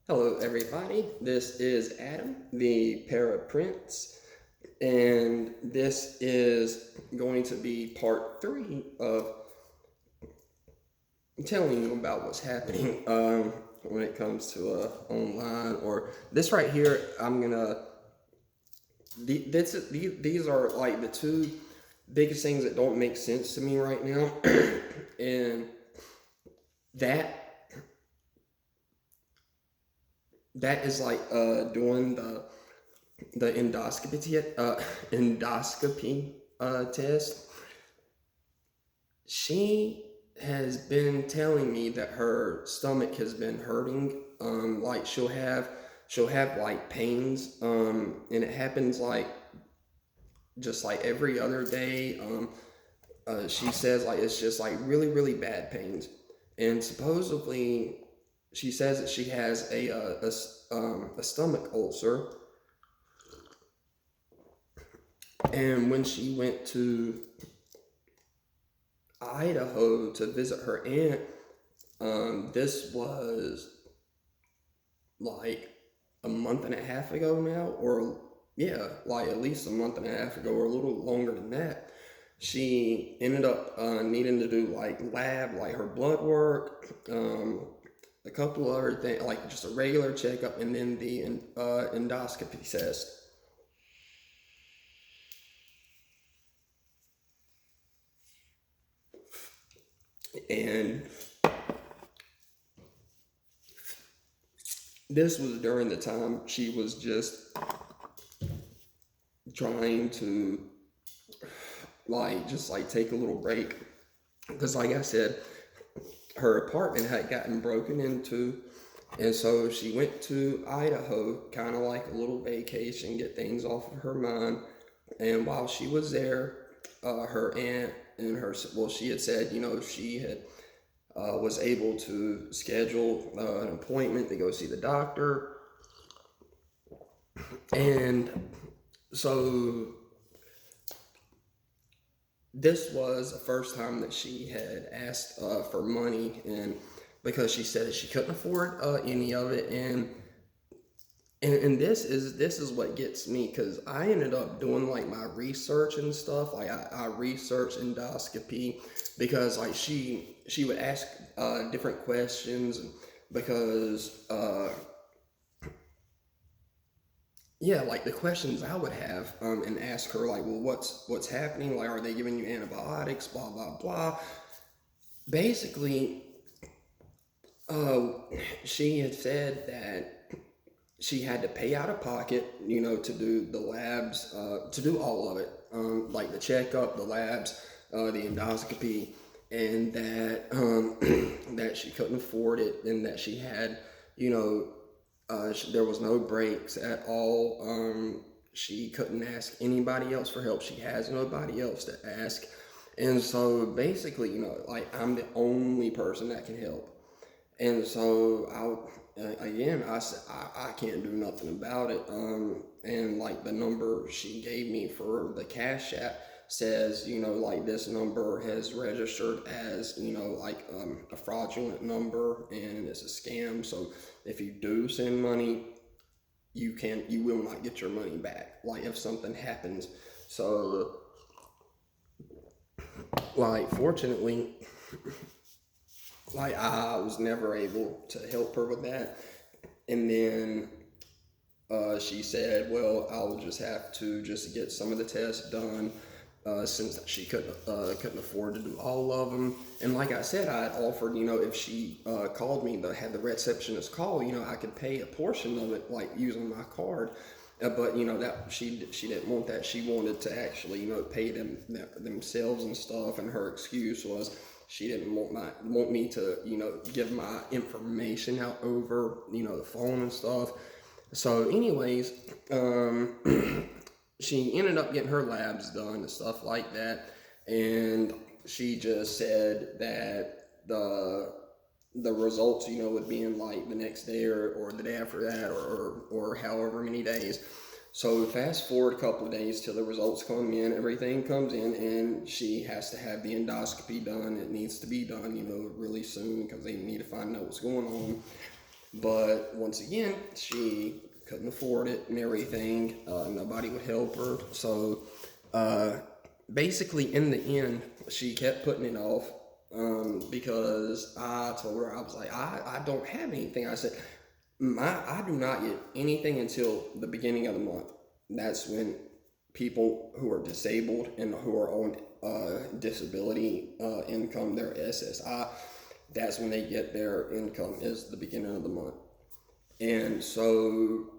Hello, everybody. This is Adam, the Para Prince, and this is going to be part three of telling you about what's happening when it comes to online or this right here. I'm gonna these are like the two biggest things that don't make sense to me right now, and that that is like doing the endoscopy test. She has been telling me that her stomach has been hurting. Like she'll have like pains, and it happens like just like every other day. She says like it's just like really bad pains, and supposedly she says that she has a stomach ulcer. And when she went to Idaho to visit her aunt, this was like a month and a half ago now, or yeah, like at least a month and a half ago, or a little longer than that. She ended up needing to do like like her blood work, a couple other things, like just a regular checkup, and then the endoscopy test. And this was during the time she was just trying to just like take a little break, because like I said, her apartment had gotten broken into, and so she went to Idaho, kind of like a little vacation, get things off of her mind. And while she was there, her aunt and she had said, she had was able to schedule an appointment to go see the doctor. And so this was the first time that she had asked for money, and because she said that she couldn't afford any of it. And this is what gets me, because I ended up doing like my research and stuff. Like I researched endoscopy, because like she would ask different questions, because yeah, like the questions I would have, and ask her like, well, what's happening? Like, are they giving you antibiotics? Blah blah blah. Basically, uh, she had said that she had to pay out of pocket, to do the labs, to do all of it, like the checkup, the labs, the endoscopy, and that that she couldn't afford it, and that she had, there was no breaks at all. She couldn't ask anybody else for help. She has nobody else to ask, and so basically, like I'm the only person that can help. And so I said I can't do nothing about it. And like the number she gave me for the Cash App says, like this number has registered as, a fraudulent number, and it's a scam. So if you do send money, you will not get your money back. Like if something happens. So like fortunately, like I was never able to help her with that. And then she said, well, I'll just have to just get some of the tests done, since she couldn't afford to do all of them. And like I said, I had offered, if she called me, had the receptionist call, I could pay a portion of it, like using my card. But that she didn't want that. She wanted to actually pay themselves and stuff. And her excuse was she didn't want me to give my information out over the phone and stuff. So, anyways, she ended up getting her labs done and stuff like that, and she just said that the results, would be in like the next day, or the day after that, or however many days. So fast forward a couple of days till the results come in, everything comes in, and she has to have the endoscopy done. It needs to be done, really soon, because they need to find out what's going on. But once again, she couldn't afford it and everything. Nobody would help her. So uh, basically, in the end, she kept putting it off because I told her, I was like, I don't have anything. I said, I do not get anything until the beginning of the month. That's when people who are disabled and who are on disability income, their SSI, that's when they get their income, is the beginning of the month. And so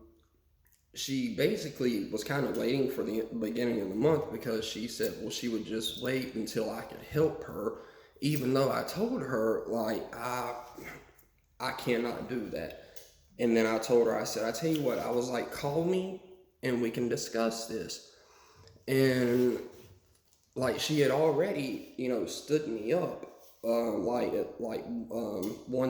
she basically was kind of waiting for the beginning of the month because she said, well, she would just wait until I could help her, even though I told her, like, I cannot do that. And then I told her, I said, I tell you what, I was like, call me and we can discuss this. And like she had already, stood me up, one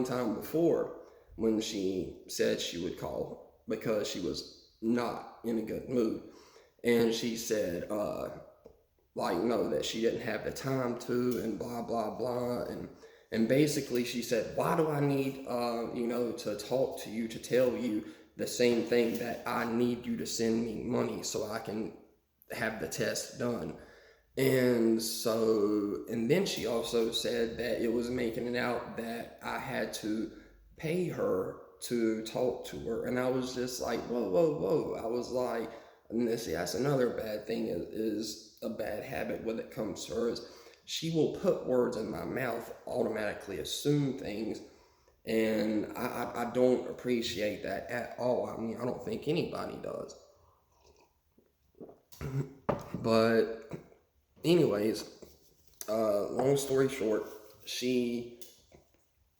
time before when she said she would call because she was not in a good mood, and she said, no, that she didn't have the time to, and blah blah blah, and basically she said, why do I need, to talk to you to tell you the same thing that I need you to send me money so I can have the test done. And so, and then she also said that it was making it out that I had to pay her to talk to her. And I was just like, whoa, whoa, whoa. I was like, and see, that's another bad thing, is a bad habit when it comes to her, is she will put words in my mouth, automatically assume things. And I don't appreciate that at all. I mean, I don't think anybody does. But anyways, long story short, she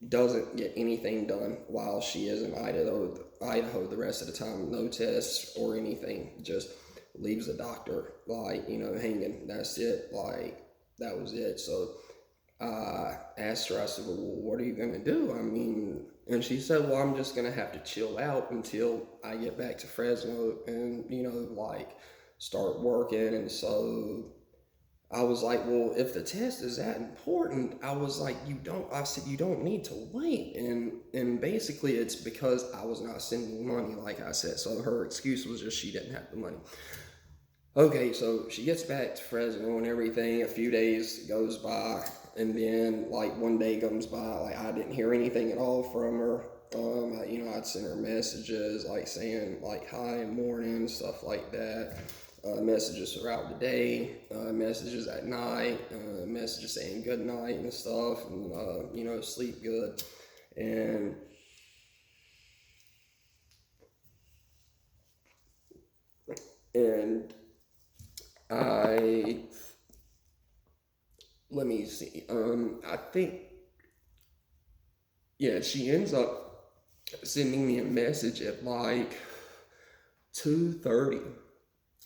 doesn't get anything done while she is in Idaho the rest of the time. No tests or anything. Just leaves the doctor, hanging. That's it. That was it. So I asked her, I said, well, what are you going to do? I mean, and she said, well, I'm just going to have to chill out until I get back to Fresno and, start working. And so I was like, well, if the test is that important, I said, you don't need to wait. And basically it's because I was not sending money, like I said. So her excuse was just she didn't have the money. Okay, so she gets back to Fresno and everything. A few days goes by, and then one day comes by, I didn't hear anything at all from her. I'd send her messages saying hi and morning, stuff like that. Messages throughout the day, messages at night, messages saying good night and stuff, and sleep good. And I let me see. I think, yeah, she ends up sending me a message at 2:30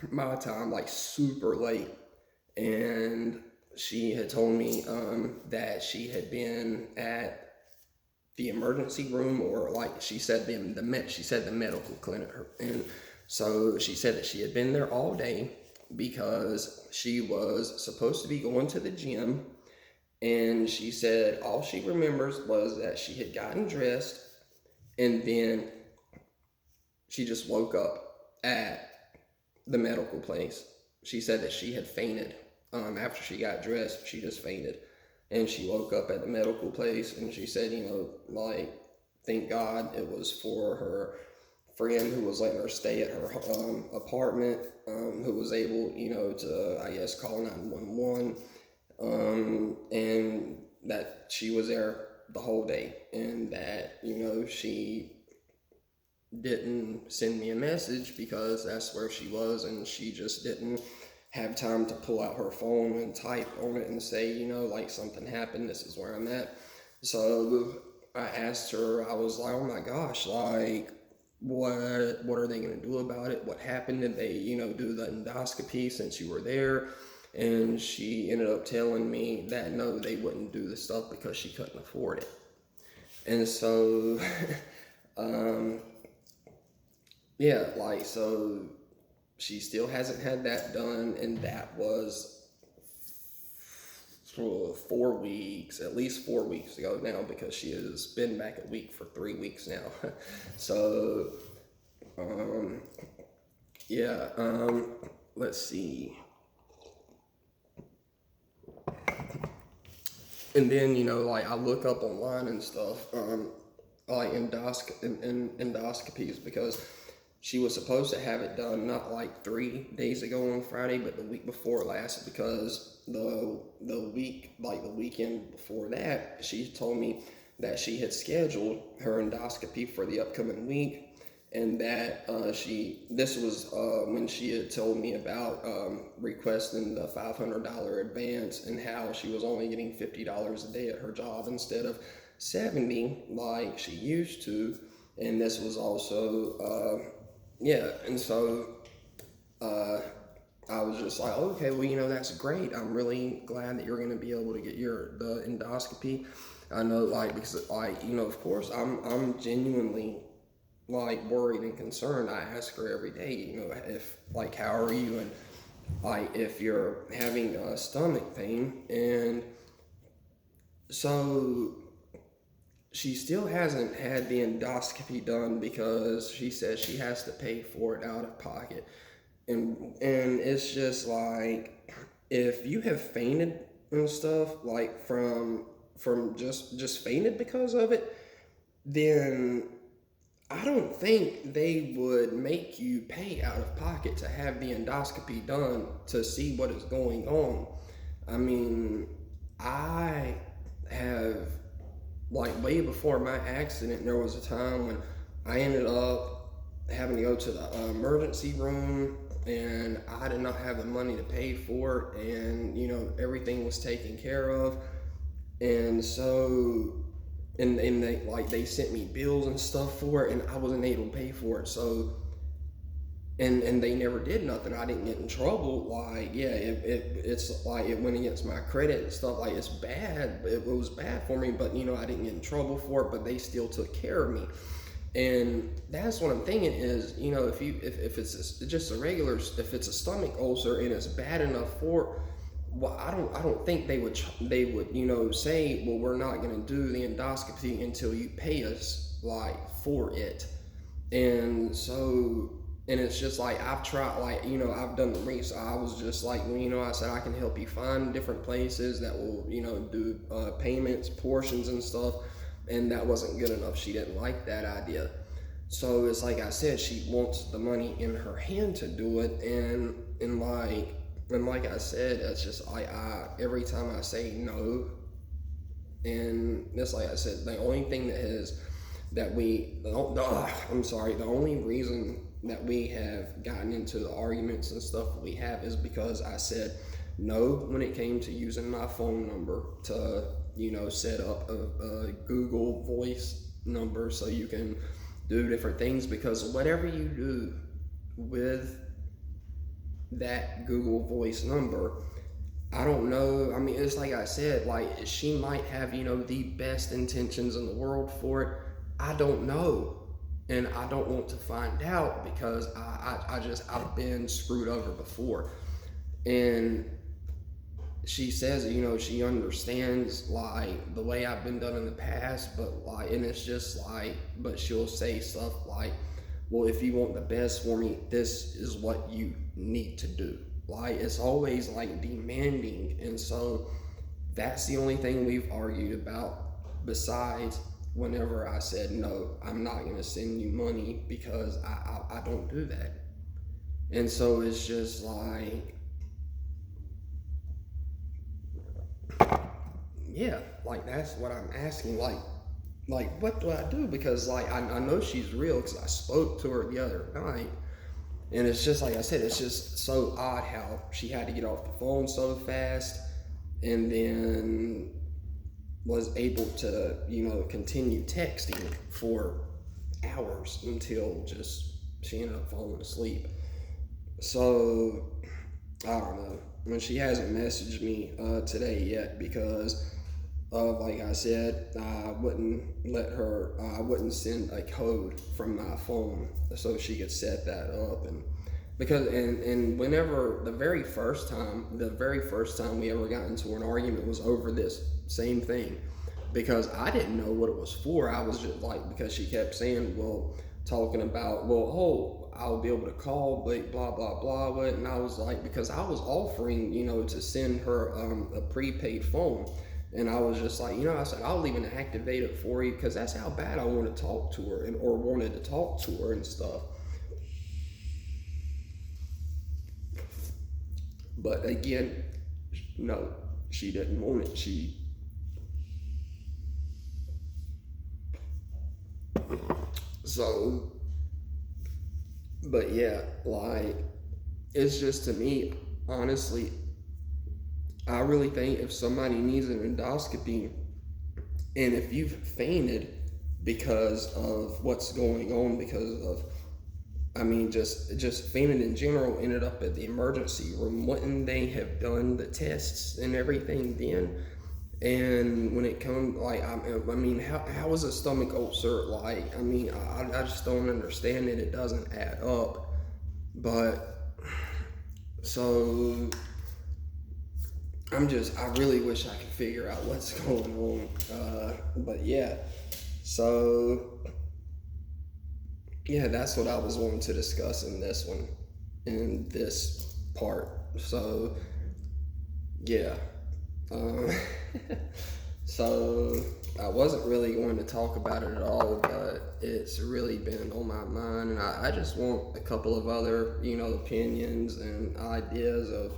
my time, super late. And she had told me that she had been at the emergency room, or she said the medical clinic. And so she said that she had been there all day because she was supposed to be going to the gym. And she said all she remembers was that she had gotten dressed, and then she just woke up at the medical place. She said that she had fainted. After she got dressed, she just fainted. And she woke up at the medical place, and she said, thank God it was for her friend who was letting her stay at her apartment, who was able, to, I guess, call 911, and that she was there the whole day, and that, she didn't send me a message because that's where she was, and she just didn't have time to pull out her phone and type on it and say, something happened, this is where I'm at. So I asked her, I was like, oh my gosh, what are they going to do about it? What happened? Did they, do the endoscopy since you were there? And she ended up telling me that no, they wouldn't do the stuff because she couldn't afford it. And so, yeah, so she still hasn't had that done, and that was for 4 weeks, at least 4 weeks ago now, because she has been back a week for 3 weeks now. So, um, yeah, let's see. And then, like I look up online and stuff, like endoscopies, because she was supposed to have it done not like 3 days ago on Friday, but the week before last, because the weekend before that, she told me that she had scheduled her endoscopy for the upcoming week, and that this was when she had told me about requesting the $500 advance, and how she was only getting $50 a day at her job instead of 70 like she used to. And this was also and so I was just like, okay, well, that's great. I'm really glad that you're going to be able to get the endoscopy. I know, like, because, like, of course, I'm genuinely, like, worried and concerned. I ask her every day, if, like, how are you, and, like, if you're having stomach pain. And so she still hasn't had the endoscopy done, because she says she has to pay for it out of pocket. And it's just like, if you have fainted and stuff, like from just fainted because of it, then I don't think they would make you pay out of pocket to have the endoscopy done to see what is going on. I mean, I have, like, way before my accident, there was a time when I ended up having to go to the emergency room, and I did not have the money to pay for it, and everything was taken care of. And so, and they sent me bills and stuff for it, and I wasn't able to pay for it. So, and they never did nothing. I didn't get in trouble. Like, yeah, it's like it went against my credit and stuff. Like, it's bad. It was bad for me, but I didn't get in trouble for it. But they still took care of me. And that's what I'm thinking is, if it's just a regular, if it's a stomach ulcer and it's bad enough for, well, I don't think they would say, well, we're not going to do the endoscopy until you pay us, like, for it. And so, and it's just like, I've tried, like, I've done the research. I was just like, well, I said, I can help you find different places that will, do payments, portions and stuff. And that wasn't good enough. She didn't like that idea. So it's like I said, she wants the money in her hand to do it. And like I said, it's just every time I say no, and just like I said, the only thing the only reason that we have gotten into the arguments and stuff that we have is because I said no when it came to using my phone number to set up a Google voice number so you can do different things, because whatever you do with that Google voice number, I don't know. I mean, it's like I said, like, she might have, the best intentions in the world for it. I don't know. And I don't want to find out, because I've been screwed over before. And she says, she understands, like, the way I've been done in the past, but, like, and it's just like, but she'll say stuff like, well, if you want the best for me, this is what you need to do. Like, it's always like demanding. And so that's the only thing we've argued about, besides whenever I said, no, I'm not going to send you money, because I don't do that. And so it's just like, yeah, like, that's what I'm asking. Like, what do I do? Because, like, I know she's real, because I spoke to her the other night. And it's just like I said, it's just so odd how she had to get off the phone so fast, and then was able to, continue texting for hours until just she ended up falling asleep. So, I don't know. I mean, she hasn't messaged me today yet, because like I said, I wouldn't send a code from my phone so she could set that up. because and whenever the very first time we ever got into an argument was over this same thing, because I didn't know what it was for. I was just like, because she kept saying, well, talking about, well, oh, I'll be able to call, but blah blah blah. And I was like, because I was offering, to send her a prepaid phone, and I was just like, I said, I'll even activate it for you, because that's how bad I want to talk to her, and or wanted to talk to her and stuff. But again, no, she didn't want it. So, but yeah, like, it's just, to me, honestly, I really think if somebody needs an endoscopy, and if you've fainted because of what's going on, because of, I mean, just fainted in general, ended up at the emergency room, wouldn't they have done the tests and everything then? And when it comes, like, I mean, how is a stomach ulcer, like, I mean, I just don't understand it. It doesn't add up. But, so, I really wish I could figure out what's going on. But yeah, so, yeah, that's what I was wanting to discuss in this one, in this part. So, yeah. Um, so I wasn't really going to talk about it at all, but it's really been on my mind, and I just want a couple of other, opinions and ideas of,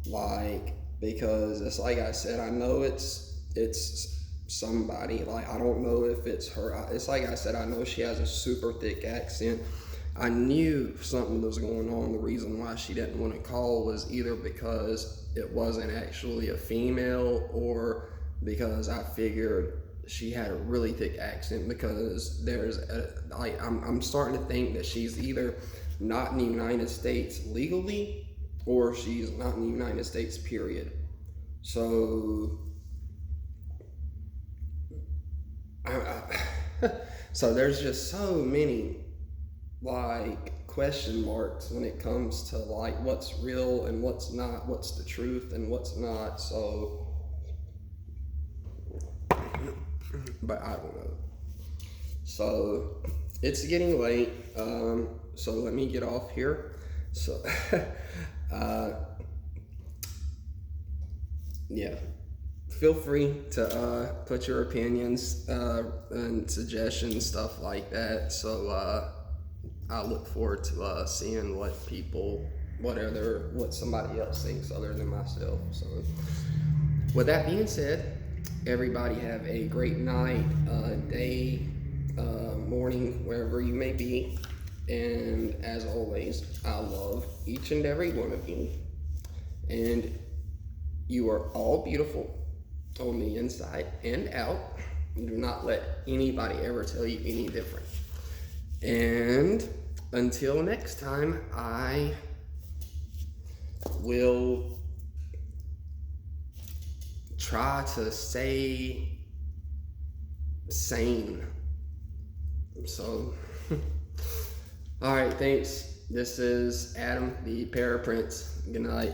like, because it's like I said, I know it's somebody, like, I don't know if it's her. It's like I said, I know she has a super thick accent. I knew something was going on. The reason why she didn't want to call was either because it wasn't actually a female, or because I figured she had a really thick accent, because I'm starting to think that she's either not in the United States legally, or she's not in the United States, period. So, so there's just so many, like, question marks when it comes to, like, what's real and what's not, what's the truth and what's not. So, but I don't know. So it's getting late. So let me get off here. So, yeah. Feel free to put your opinions and suggestions, stuff like that. So I look forward to seeing what somebody else thinks other than myself. So, with that being said, everybody have a great night, day, morning, wherever you may be. And as always, I love each and every one of you. And you are all beautiful on the inside and out. Do not let anybody ever tell you any different. And until next time, I will try to stay sane. So, all right, thanks. This is Adam, the Paraprince. Good night.